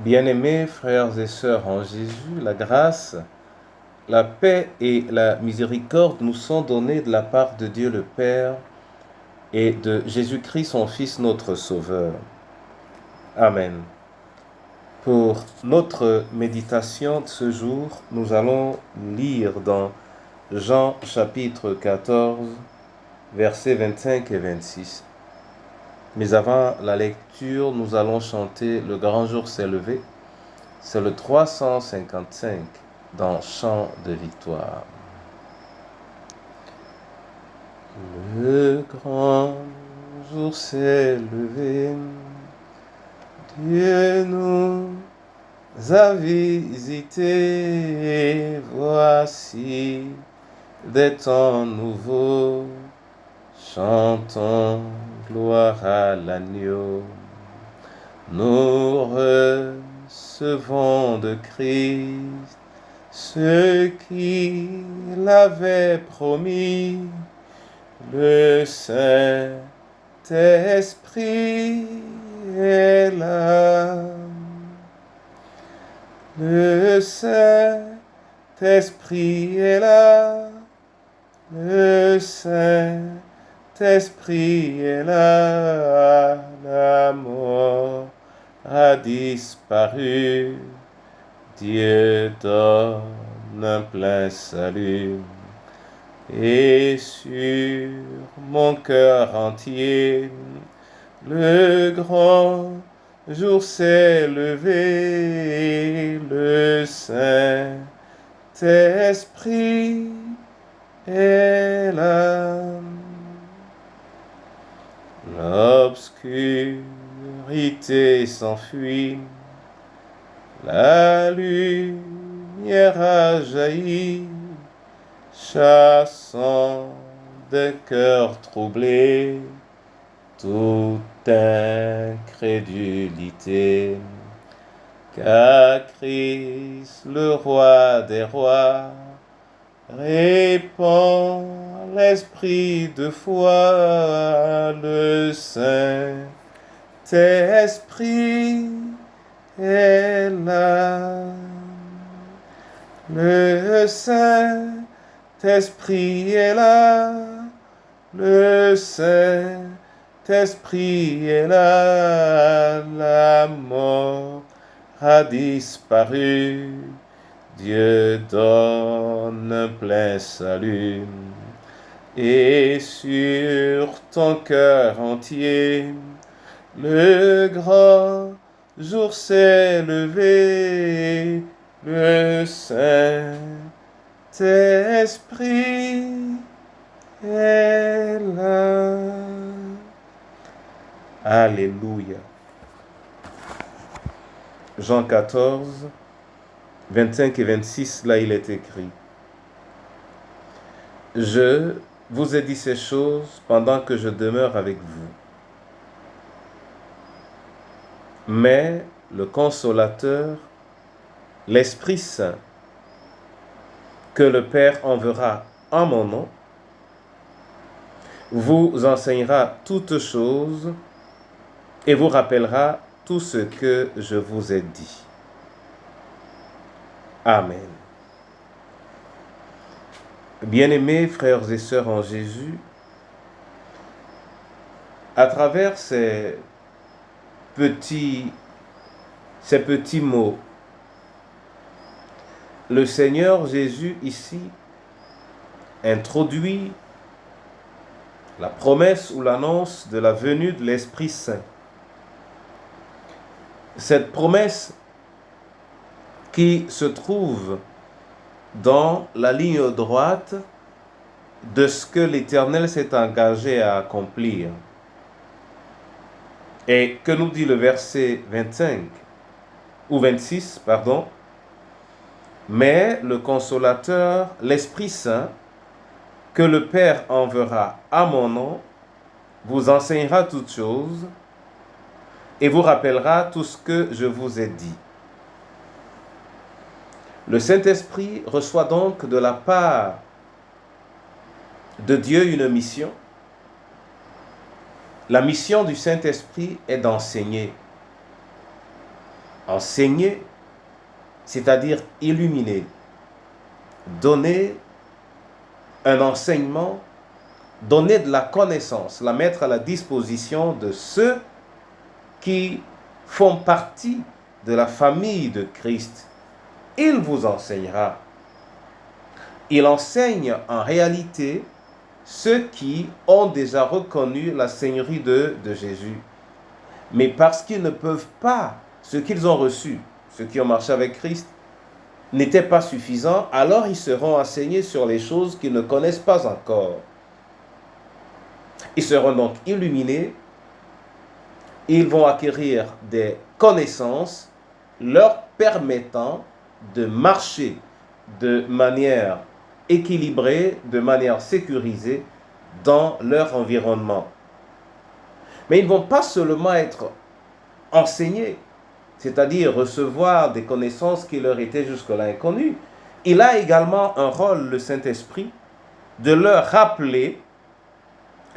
Bien-aimés frères et sœurs en Jésus, la grâce, la paix et la miséricorde nous sont données de la part de Dieu le Père et de Jésus-Christ son Fils notre Sauveur. Amen. Pour notre méditation de ce jour, nous allons lire dans Jean chapitre 14, versets 25 et 26. Mais avant la lecture, nous allons chanter « Le grand jour s'est levé ». C'est le 355 dans Chant de victoire. Le grand jour s'est levé, Dieu nous a visités, voici des temps nouveaux, chantons gloire à l'agneau. Nous recevons de Christ ce qu'il avait promis, le Saint-Esprit est là. Le Saint-Esprit est là. Le Saint-Esprit est là. La mort a disparu. Dieu donne un plein salut. Et sur mon cœur entier, le grand jour s'est levé, le Saint-Esprit est là. L'obscurité s'enfuit, la lumière a jailli, chassant des cœurs troublés toute incrédulité. Car Christ, le roi des rois, répand l'esprit de foi, le Saint-Esprit est là. Le Saint-Esprit est là. Le Saint-Esprit est là. La mort a disparu. Dieu donne un plein salut. Et sur ton cœur entier, le grand jour s'est levé. Le Saint-Esprit est là. Alléluia. Jean 14, 25 et 26, là il est écrit: Je vous ai dit ces choses pendant que je demeure avec vous. Mais le Consolateur, l'Esprit Saint, que le Père enverra en mon nom, vous enseignera toutes choses et vous rappellera tout ce que je vous ai dit. Amen. Bien-aimés frères et sœurs en Jésus, à travers ces petits mots, le Seigneur Jésus ici introduit la promesse ou l'annonce de la venue de l'Esprit Saint. Cette promesse qui se trouve dans la ligne droite de ce que l'Éternel s'est engagé à accomplir. Et que nous dit le verset 25 ou 26, pardon, mais le Consolateur, l'Esprit Saint, que le Père enverra à mon nom, vous enseignera toutes choses et vous rappellera tout ce que je vous ai dit. Le Saint-Esprit reçoit donc de la part de Dieu une mission. La mission du Saint-Esprit est d'enseigner. Enseigner, c'est-à-dire illuminer, donner un enseignement, donner de la connaissance, la mettre à la disposition de ceux qui font partie de la famille de Christ. Il vous enseignera. Il enseigne en réalité ceux qui ont déjà reconnu la Seigneurie de Jésus. Mais parce qu'ils ne peuvent pas, ce qu'ils ont reçu, ceux qui ont marché avec Christ, n'était pas suffisant, alors ils seront enseignés sur les choses qu'ils ne connaissent pas encore. Ils seront donc illuminés, ils vont acquérir des connaissances leur permettant de marcher de manière équilibrée, de manière sécurisée dans leur environnement. Mais ils ne vont pas seulement être enseignés, c'est-à-dire recevoir des connaissances qui leur étaient jusque-là inconnues. Il a également un rôle, le Saint-Esprit, de leur rappeler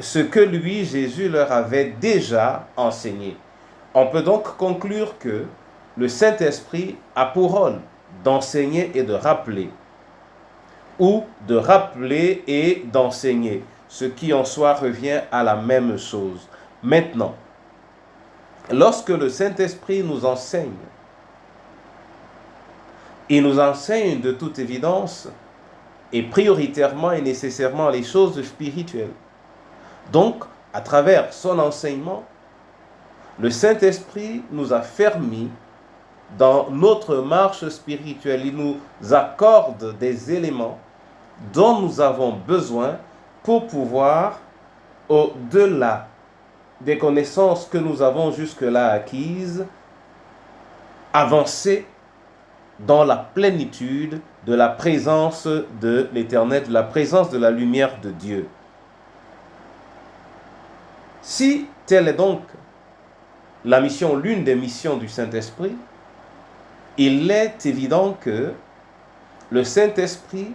ce que lui, Jésus, leur avait déjà enseigné. On peut donc conclure que le Saint-Esprit a pour rôle d'enseigner et de rappeler, ou de rappeler et d'enseigner, ce qui en soi revient à la même chose. Maintenant, lorsque le Saint-Esprit nous enseigne, il nous enseigne de toute évidence et prioritairement et nécessairement les choses spirituelles. Donc, à travers son enseignement, le Saint-Esprit nous a fermis dans notre marche spirituelle. Il nous accorde des éléments dont nous avons besoin pour pouvoir, au-delà des connaissances que nous avons jusque-là acquises, avancer dans la plénitude de la présence de l'Éternel, de la présence de la lumière de Dieu. Si telle est donc la mission, l'une des missions du Saint-Esprit, il est évident que le Saint-Esprit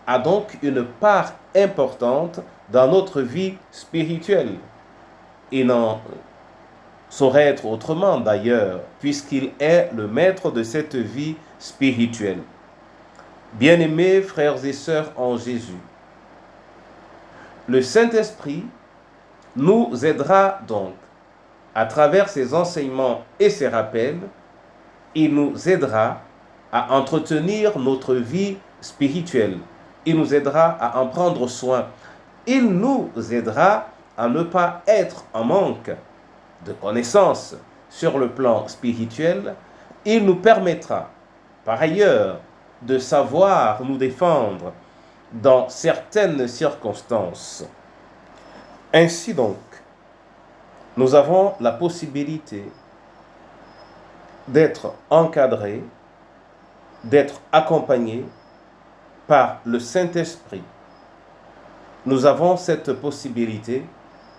a donc une part importante dans notre vie spirituelle. Il n'en saurait être autrement d'ailleurs, puisqu'il est le maître de cette vie spirituelle. Bien-aimés frères et sœurs en Jésus, le Saint-Esprit nous aidera donc à travers ses enseignements et ses rappels. Il nous aidera à entretenir notre vie spirituelle. Il nous aidera à en prendre soin. Il nous aidera à ne pas être en manque de connaissances sur le plan spirituel. Il nous permettra, par ailleurs, de savoir nous défendre dans certaines circonstances. Ainsi donc, nous avons la possibilité d'être encadrés, d'être accompagnés par le Saint-Esprit. Nous avons cette possibilité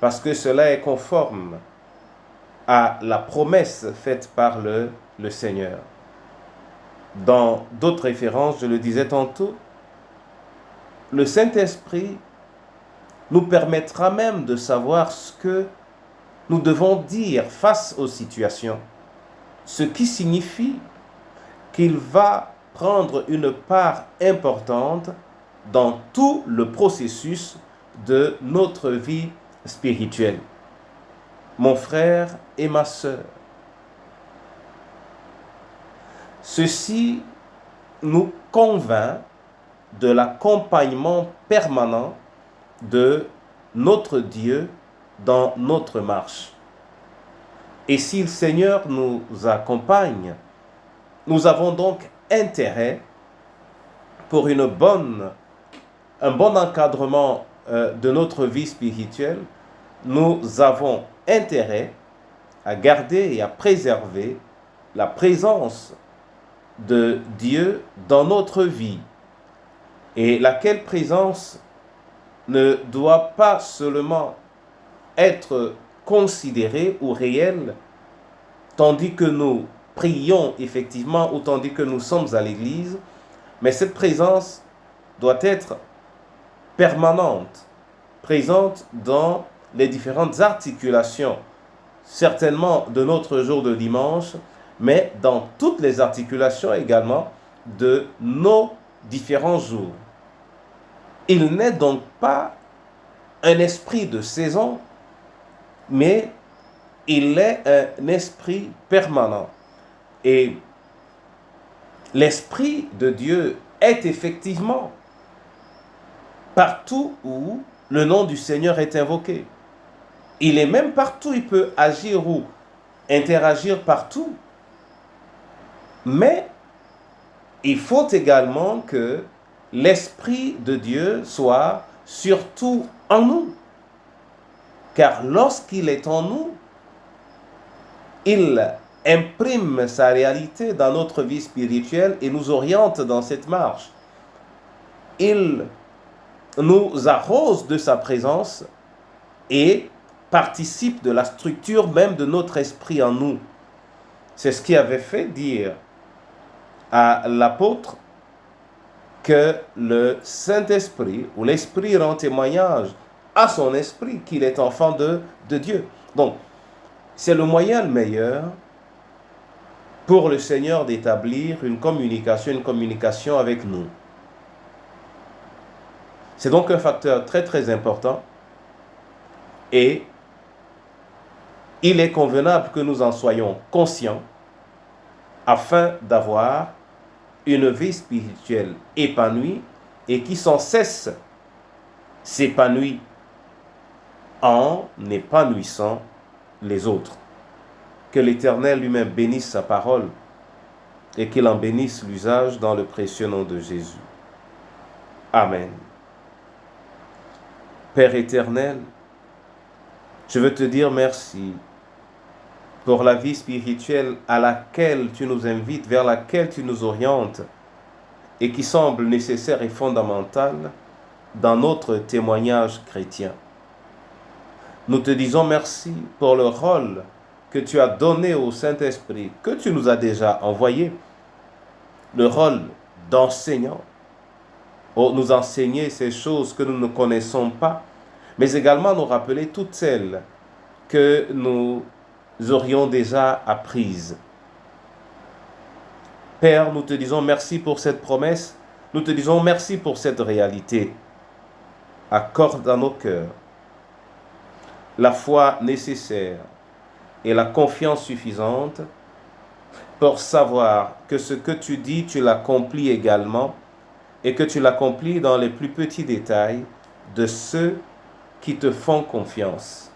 parce que cela est conforme à la promesse faite par le Seigneur. Dans d'autres références, je le disais tantôt, le Saint-Esprit nous permettra même de savoir ce que nous devons dire face aux situations, ce qui signifie qu'il va prendre une part importante dans tout le processus de notre vie spirituelle. Mon frère et ma sœur, ceci nous convainc de l'accompagnement permanent de notre Dieu dans notre marche. Et si le Seigneur nous accompagne, nous avons donc intérêt pour un bon encadrement de notre vie spirituelle. Nous avons intérêt à garder et à préserver la présence de Dieu dans notre vie. Et laquelle présence ne doit pas seulement être considérée ou réelle, tandis que nous prions effectivement ou tandis que nous sommes à l'église, mais cette présence doit être permanente, présente dans les différentes articulations, certainement de notre jour de dimanche, mais dans toutes les articulations également de nos différents jours. Il n'est donc pas un esprit de saison, mais il est un esprit permanent. Et l'Esprit de Dieu est effectivement partout où le nom du Seigneur est invoqué. Il est même partout, il peut agir ou interagir partout. Mais il faut également que l'Esprit de Dieu soit surtout en nous. Car lorsqu'il est en nous, il imprime sa réalité dans notre vie spirituelle et nous oriente dans cette marche. Il nous arrose de sa présence et participe de la structure même de notre esprit en nous. C'est ce qui avait fait dire à l'apôtre que le Saint-Esprit ou l'Esprit rend témoignage à son esprit qu'il est enfant de Dieu. Donc, c'est le moyen le meilleur pour le Seigneur d'établir une communication avec nous. C'est donc un facteur très très important et il est convenable que nous en soyons conscients afin d'avoir une vie spirituelle épanouie et qui sans cesse s'épanouit en épanouissant les autres. Que l'Éternel lui-même bénisse sa parole et qu'il en bénisse l'usage dans le précieux nom de Jésus. Amen. Père éternel, je veux te dire merci pour la vie spirituelle à laquelle tu nous invites, vers laquelle tu nous orientes et qui semble nécessaire et fondamentale dans notre témoignage chrétien. Nous te disons merci pour le rôle que tu as donné au Saint-Esprit, que tu nous as déjà envoyé, le rôle d'enseignant, pour nous enseigner ces choses que nous ne connaissons pas, mais également nous rappeler toutes celles que nous aurions déjà apprises. Père, nous te disons merci pour cette promesse, nous te disons merci pour cette réalité. Accorde à nos cœurs la foi nécessaire et la confiance suffisante pour savoir que ce que tu dis, tu l'accomplis également et que tu l'accomplis dans les plus petits détails de ceux qui te font confiance.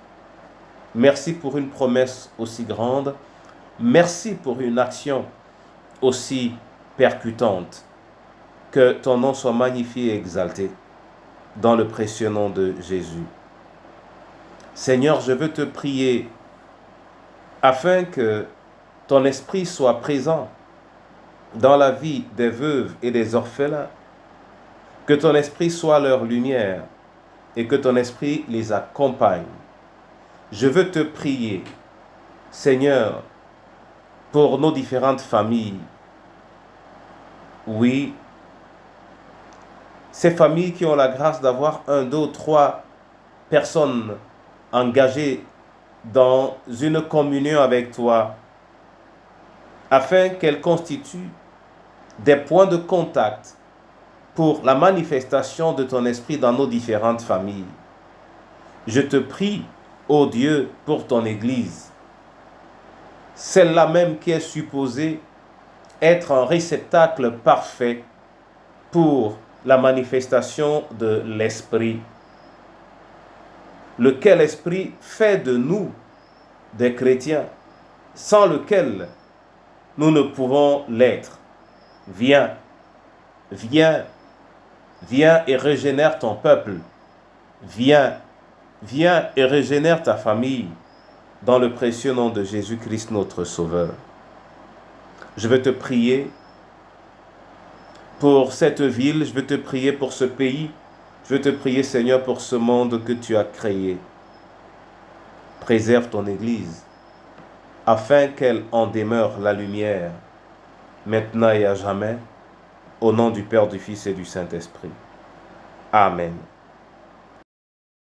Merci pour une promesse aussi grande. Merci pour une action aussi percutante. Que ton nom soit magnifié et exalté dans le précieux nom de Jésus. Seigneur, je veux te prier afin que ton esprit soit présent dans la vie des veuves et des orphelins, que ton esprit soit leur lumière et que ton esprit les accompagne. Je veux te prier, Seigneur, pour nos différentes familles. Oui, ces familles qui ont la grâce d'avoir 1, 2, 3 personnes engagées dans une communion avec toi, afin qu'elles constituent des points de contact pour la manifestation de ton esprit dans nos différentes familles. Je te prie, ô Dieu, pour ton Église, celle-là même qui est supposée être un réceptacle parfait pour la manifestation de l'Esprit, lequel Esprit fait de nous des chrétiens, sans lequel nous ne pouvons l'être. Viens, viens, viens et régénère ton peuple. Viens, viens et régénère ta famille dans le précieux nom de Jésus-Christ notre Sauveur. Je veux te prier pour cette ville, je veux te prier pour ce pays, je veux te prier, Seigneur, pour ce monde que tu as créé. Préserve ton Église, afin qu'elle en demeure la lumière, maintenant et à jamais, au nom du Père, du Fils et du Saint-Esprit. Amen.